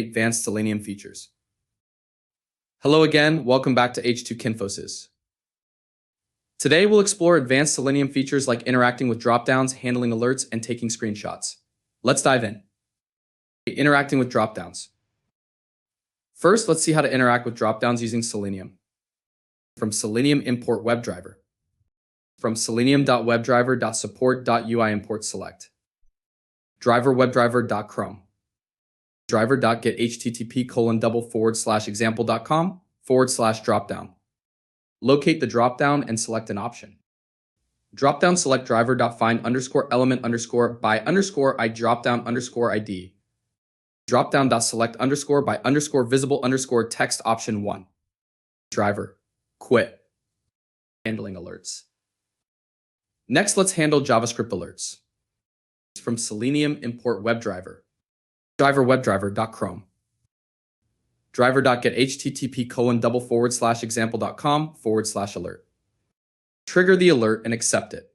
Advanced Selenium features. Hello again, welcome back to H2 Kinfosys. Today we'll explore advanced Selenium features like interacting with dropdowns, handling alerts, and taking screenshots. Let's dive in. Interacting with dropdowns. First, let's see how to interact with dropdowns using Selenium. From Selenium import WebDriver. From selenium.webdriver.support.ui import select. Driver WebDriver.chrome. driver.get/http:/example.com/dropdown. Locate the dropdown and select an option. Dropdown select driver.find_element_by_I dropdown_ID. Dropdown.select_by_visible_text option 1. Driver. Quit. Handling alerts. Next, let's handle JavaScript alerts. From Selenium import WebDriver. Driver WebDriver.chrome. driver.get/http:/example.com/alert. Trigger the alert and accept it.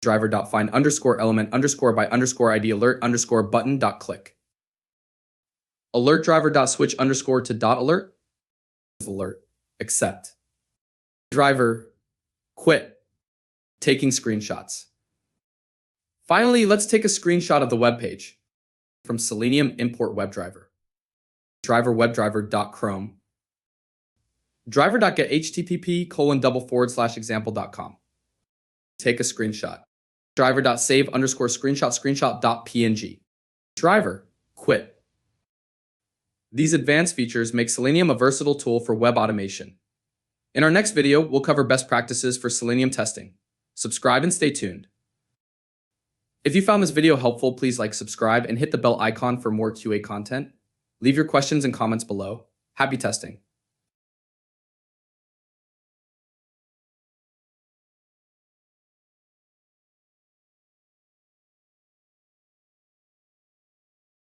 driver.find_element_by_ID alert_button.click. Alert driver.switch_to .alert. Alert. Accept. Driver. Quit. Taking screenshots. Finally, let's take a screenshot of the web page. From Selenium import WebDriver. Driver WebDriver.chrome. driver.get/http:/example.com. Take a screenshot. driver.save_screenshot.png. Driver. Quit. These advanced features make Selenium a versatile tool for web automation. In our next video, we'll cover best practices for Selenium testing. Subscribe and stay tuned. If you found this video helpful, please like, subscribe, and hit the bell icon for more QA content. Leave your questions and comments below. Happy testing.